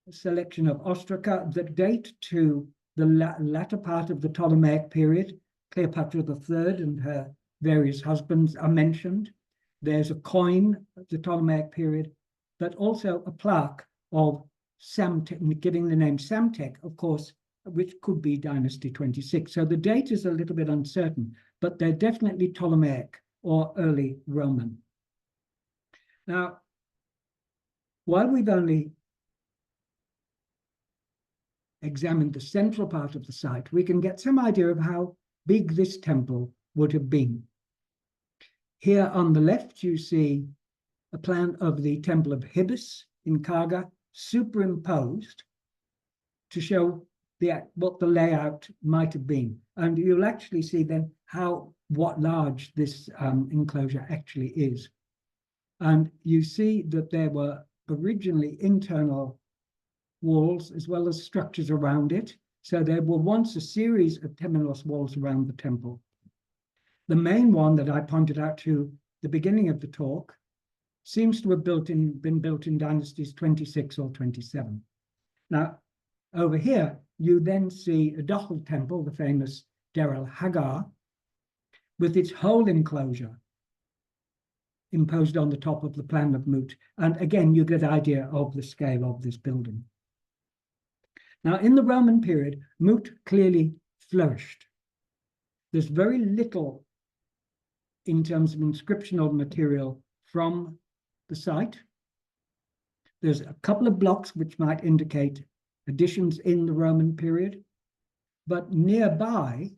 a selection of ostraca that date to the latter part of the Ptolemaic period. Cleopatra III and her various husbands are mentioned. There's a coin of the Ptolemaic period, but also a plaque of Samtek, giving the name Samtek, of course, which could be Dynasty 26. So the date is a little bit uncertain, but they're definitely Ptolemaic or early Roman. Now, while we've only examined the central part of the site, we can get some idea of how big this temple would have been. Here on the left, you see a plan of the Temple of Hibis in Kaga, superimposed to show what the layout might have been. And you'll actually see then what large this enclosure actually is. And you see that there were originally internal walls as well as structures around it. So there were once a series of temenos walls around the temple. The main one that I pointed out to the beginning of the talk seems to have been built in dynasties 26 or 27. Now, over here, you then see a Dakhleh temple, the famous Der al-Hagar, with its whole enclosure imposed on the top of the plan of Mut. And again, you get an idea of the scale of this building. Now, in the Roman period, Mut clearly flourished. There's very little in terms of inscriptional material from the site. There's a couple of blocks which might indicate additions in the Roman period, but nearby,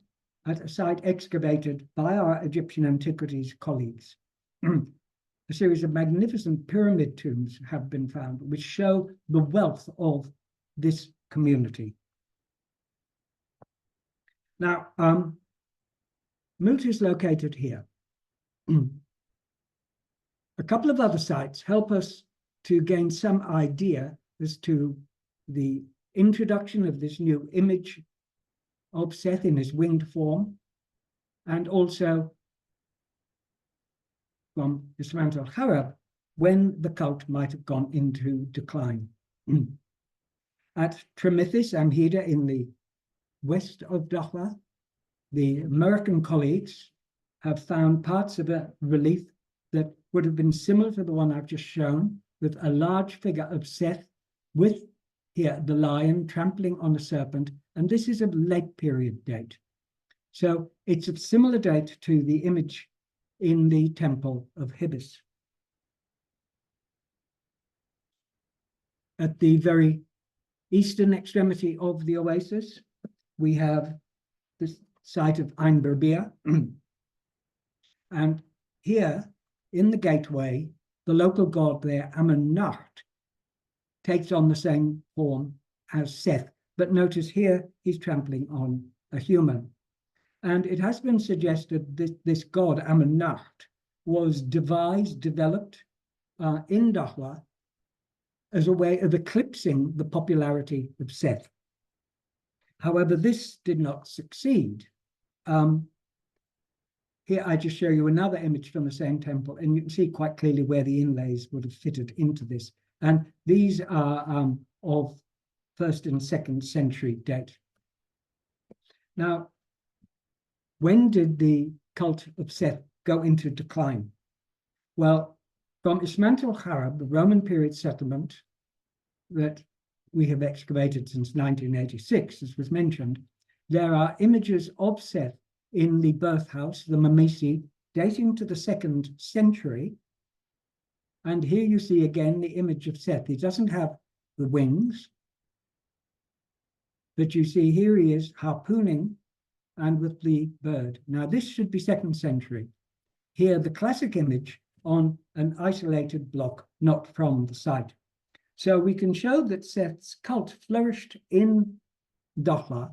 at a site excavated by our Egyptian antiquities colleagues, a series of magnificent pyramid tombs have been found, which show the wealth of this community. Now, Mut is located here. A couple of other sites help us to gain some idea as to the introduction of this new image of Seth in his winged form, and also from Ismant al-Kharab, when the cult might have gone into decline. At Tremithis Amhida in the west of Dakhleh, the American colleagues have found parts of a relief that would have been similar to the one I've just shown, with a large figure of Seth with here the lion trampling on a serpent, and this is of late period date. So it's of similar date to the image in the temple of Hibis. At the very eastern extremity of the oasis, we have the site of Ain Berbia. And here, in the gateway, the local god there, Amun-Nacht, takes on the same form as Seth. But notice here, he's trampling on a human. And it has been suggested that this god, Amun-Nacht, was developed in Dakhleh as a way of eclipsing the popularity of Seth. However, this did not succeed. Here I just show you another image from the same temple, and you can see quite clearly where the inlays would have fitted into this. And these are of 1st and 2nd century date. Now, when did the cult of Seth go into decline? Well, from Ismant al-Kharab, the Roman period settlement that we have excavated since 1986, as was mentioned, there are images of Seth in the birth house, the Mamisi, dating to the 2nd century. And here you see again the image of Seth. He doesn't have the wings, but you see here he is harpooning and with the bird. Now this should be 2nd century. Here the classic image on an isolated block, not from the site. So we can show that Seth's cult flourished in Dakhleh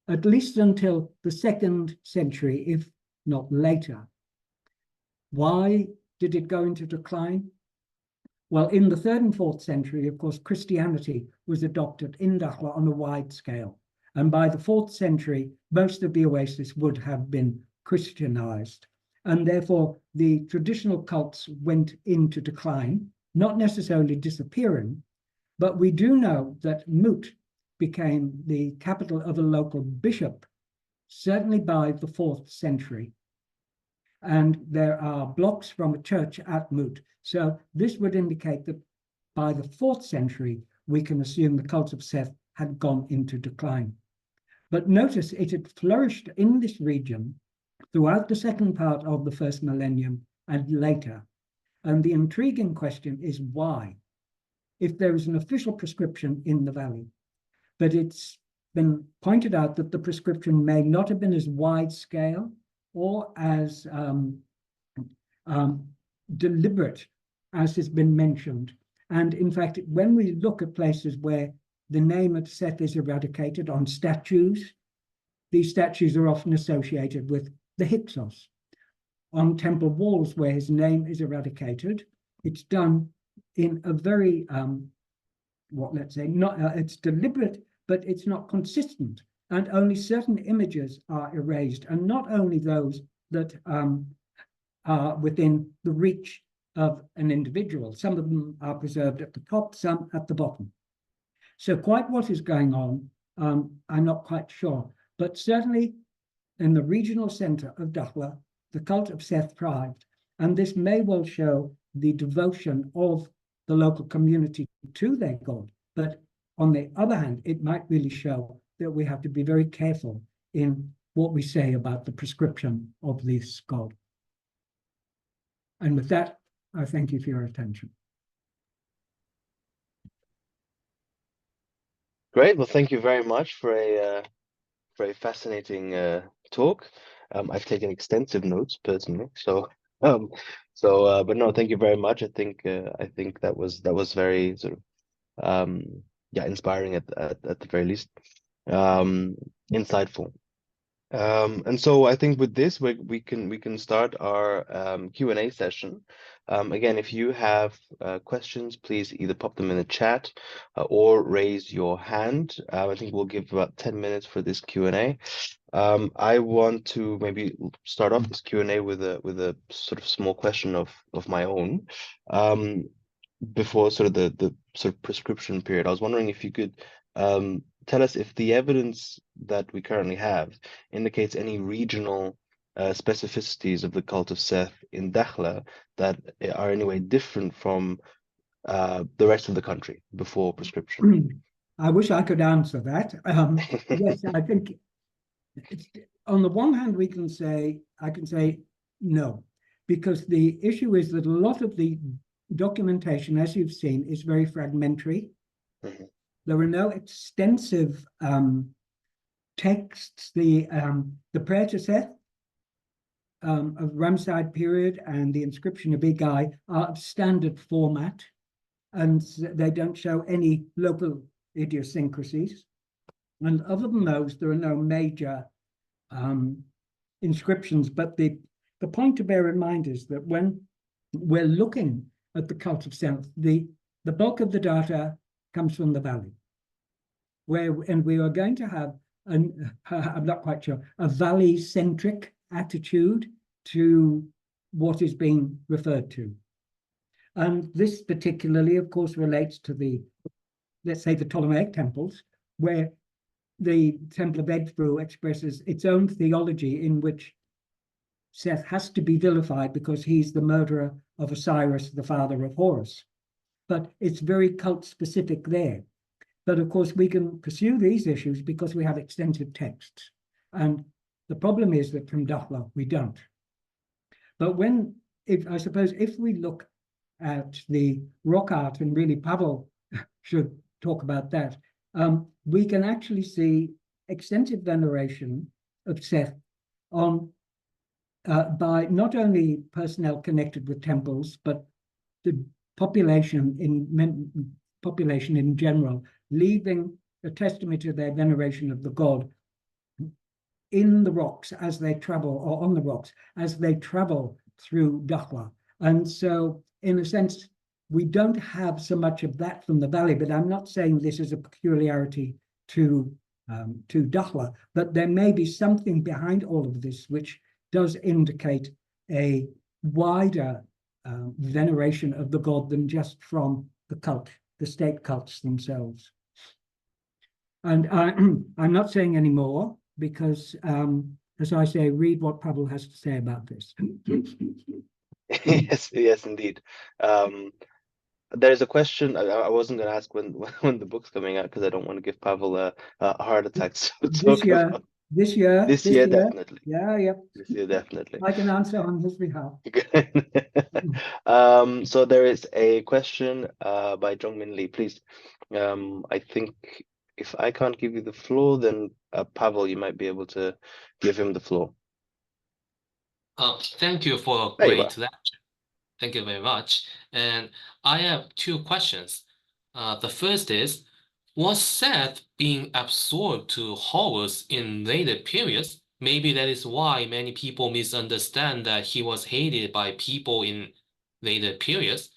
at least until the 2nd century, if not later. Why did it go into decline? Well, in the 3rd and 4th century, of course, Christianity was adopted in Dakhleh on a wide scale. And by the 4th century, most of the oasis would have been Christianized. And therefore, the traditional cults went into decline, not necessarily disappearing, but we do know that Mut became the capital of a local bishop, certainly by the 4th century. And there are blocks from a church at Mut. So this would indicate that by the 4th century, we can assume the cult of Seth had gone into decline. But notice it had flourished in this region throughout the second part of the 1st millennium and later. And the intriguing question is why, if there is an official prescription in the valley. But it's been pointed out that the prescription may not have been as wide scale or as deliberate as has been mentioned. And in fact, when we look at places where the name of Seth is eradicated on statues, these statues are often associated with the Hyksos. On temple walls where his name is eradicated, it's done in a very, it's deliberate, but it's not consistent. And only certain images are erased, and not only those that are within the reach of an individual. Some of them are preserved at the top, some at the bottom. So quite what is going on, I'm not quite sure. But certainly in the regional center of Dakhleh, the cult of Seth thrived. And this may well show the devotion of the local community to their god. But on the other hand, it might really show that we have to be very careful in what we say about the prescription of this god. And with that, I thank you for your attention. Great. Well, thank you very much for a very fascinating talk. I've taken extensive notes personally, but no, thank you very much. I think that was very sort of inspiring at the very least, insightful. And so I think with this we can start our Q&A session. Again, if you have questions, please either pop them in the chat or raise your hand. I think we'll give about 10 minutes for this Q&A. I want to maybe start off this Q&A with a sort of small question of my own. Before sort of the sort of prescription period, I was wondering if you could tell us if the evidence that we currently have indicates any regional specificities of the cult of Seth in Dakhla that are in any way different from the rest of the country before prescription. I wish I could answer that. Yes, I think on the one hand, I can say no, because the issue is that a lot of the documentation, as you've seen, is very fragmentary. Mm-hmm. There are no extensive texts. The prayer to Seth of Ramside period and the inscription of Igai are of standard format, and they don't show any local idiosyncrasies. And other than those, there are no major inscriptions. But the point to bear in mind is that when we're looking at the cult of Seth, the bulk of the data comes from the valley, and we are going to have I'm not quite sure, a valley-centric attitude to what is being referred to. And this particularly, of course, relates to let's say, the Ptolemaic temples, where the Temple of Edfu expresses its own theology in which Seth has to be vilified because he's the murderer of Osiris, the father of Horus. But it's very cult-specific there. But of course, we can pursue these issues because we have extensive texts. And the problem is that from Dakhleh, we don't. But I suppose if we look at the rock art, and really Pavel should talk about that, we can actually see extensive veneration of Seth by not only personnel connected with temples, but the population in general, leaving a testimony to their veneration of the god in the rocks as they travel, or on the rocks as they travel through Dakhleh. And so, in a sense, we don't have so much of that from the valley, but I'm not saying this is a peculiarity to Dakhleh, but there may be something behind all of this which does indicate a wider veneration of the god than just from the state cults themselves. And I'm not saying any more because, as I say, read what Pavel has to say about this. Yes, indeed. There's a question I wasn't going to ask when the book's coming out because I don't want to give Pavel a heart attack. So this year, definitely. Yeah. This year, definitely. I can answer on his behalf. So there is a question by Jongmin Lee. Please, I think if I can't give you the floor, then Pavel, you might be able to give him the floor. Thank you for a great lecture. Thank you very much. And I have two questions. The first is, was Seth being absorbed to Horus in later periods? Maybe that is why many people misunderstand that he was hated by people in later periods.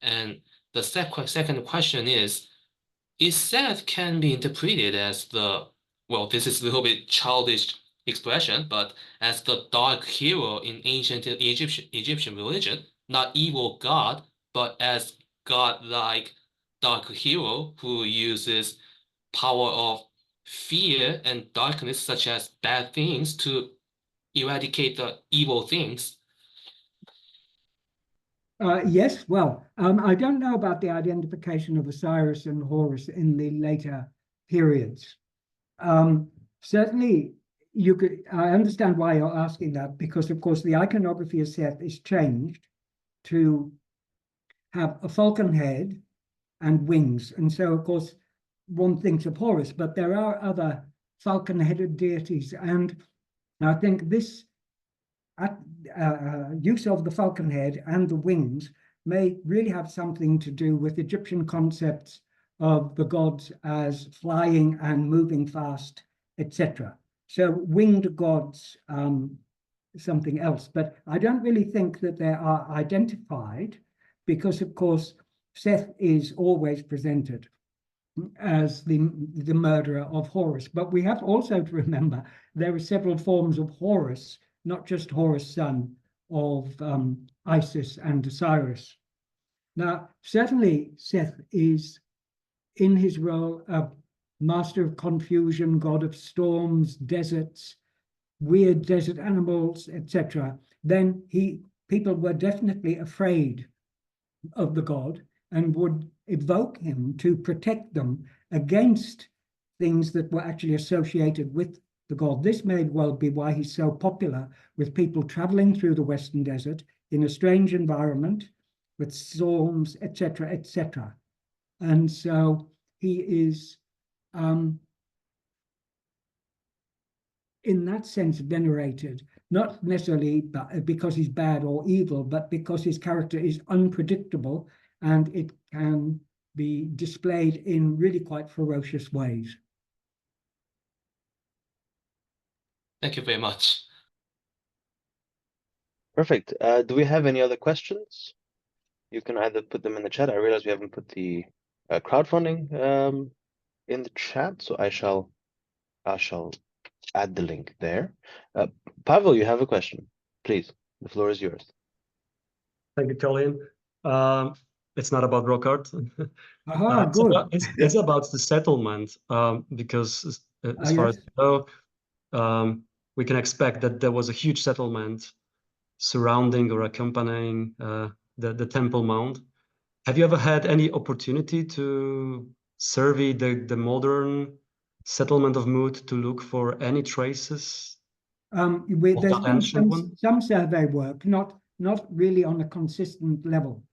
And the second question is Seth can be interpreted as this is a little bit childish expression, but as the dark hero in ancient Egyptian religion, not evil god, but as god-like dark hero who uses power of fear and darkness, such as bad things, to eradicate the evil things. Yes, well, I don't know about the identification of Osiris and Horus in the later periods. Certainly, I understand why you're asking that, because, of course, the iconography of Seth is changed to have a falcon head and wings. And so, of course, one thinks of Horus, but there are other falcon-headed deities. And I think this use of the falcon head and the wings may really have something to do with Egyptian concepts of the gods as flying and moving fast, etc. So winged gods, something else. But I don't really think that they are identified because, of course, Seth is always presented as the murderer of Horus. But we have also to remember there are several forms of Horus, not just Horus, son of Isis and Osiris. Now, certainly Seth is, in his role, a master of confusion, god of storms, deserts, weird desert animals, etc. Then people were definitely afraid of the god and would evoke him to protect them against things that were actually associated with the god. This may well be why he's so popular with people traveling through the Western Desert in a strange environment with storms, etc., etc. And so he is, in that sense, venerated, not necessarily because he's bad or evil, but because his character is unpredictable and it can be displayed in really quite ferocious ways. Thank you very much. Perfect. Do we have any other questions? You can either put them in the chat. I realize we haven't put the crowdfunding in the chat, so I shall add the link there. Pavel, you have a question, please. The floor is yours. Thank you, Colin. It's not about rock art. Aha, good. It's about the settlement, because as far as I know, we can expect that there was a huge settlement surrounding or accompanying the Temple Mount. Have you ever had any opportunity to survey the modern settlement of Moot to look for any traces? There's been some survey work, not really on a consistent level,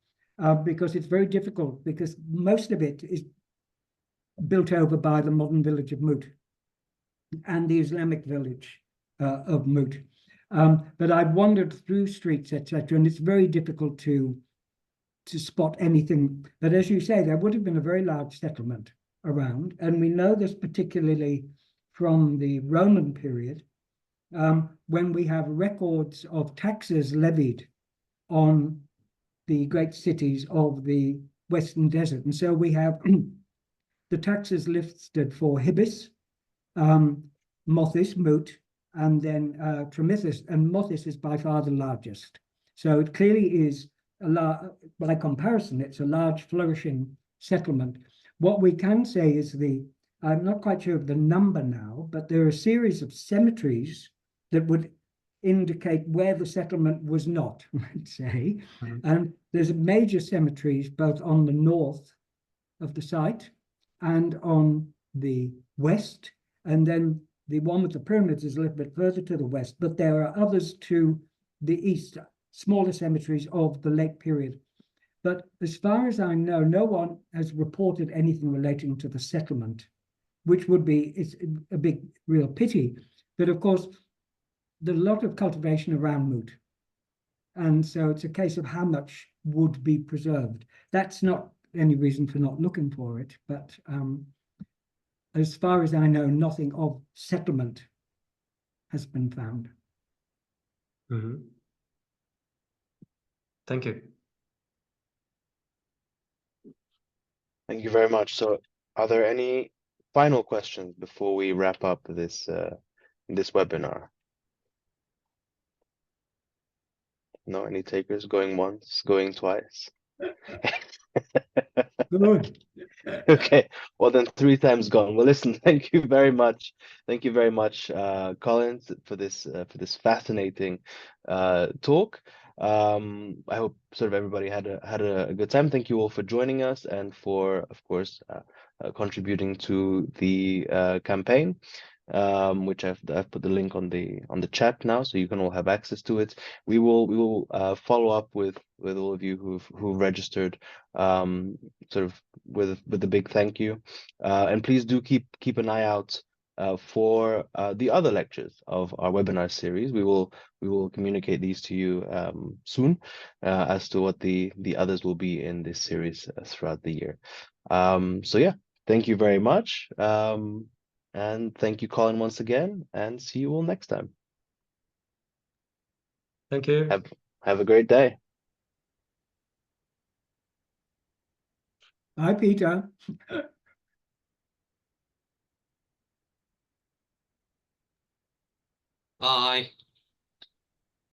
because it's very difficult, because most of it is built over by the modern village of Moot and the Islamic village of Moot. But I've wandered through streets, etc., and it's very difficult to spot anything. But as you say, there would have been a very large settlement around, and we know this particularly from the Roman period, when we have records of taxes levied on the great cities of the Western Desert. And so we have the taxes listed for Hibis, Mothis, Moot, and then Trimithis, and Mothis is by far the largest. So it clearly is, by comparison, it's a large flourishing settlement. What we can say is I'm not quite sure of the number now, but there are a series of cemeteries that would indicate where the settlement was not, let's say. And there's major cemeteries both on the north of the site and on the west. And then the one with the pyramids is a little bit further to the west, but there are others to the east, smaller cemeteries of the late period. But as far as I know, no one has reported anything relating to the settlement, which would be, it's a big, real pity. But of course, there's a lot of cultivation around Moot. And so it's a case of how much would be preserved. That's not any reason for not looking for it, but as far as I know, nothing of settlement has been found. Mm-hmm. Thank you. Thank you very much. So are there any final questions before we wrap up this webinar? No, any takers? Going once, going twice? Good. Okay, well then 3 times gone. Well, listen, thank you very much. Thank you very much, Colin, for this fascinating talk. I hope sort of everybody had a good time. Thank you all for joining us and for, of course, contributing to the campaign, which I've put the link on the chat now, so you can all have access to it. We will follow up with all of you who've registered, sort of with the big thank you, and please do keep an eye out for the other lectures of our webinar series. We will communicate these to you soon as to what the others will be in this series throughout the year. So yeah, thank you very much. And thank you, Colin, once again, and see you all next time. Thank you. Have a great day. Bye, Peter. Bye.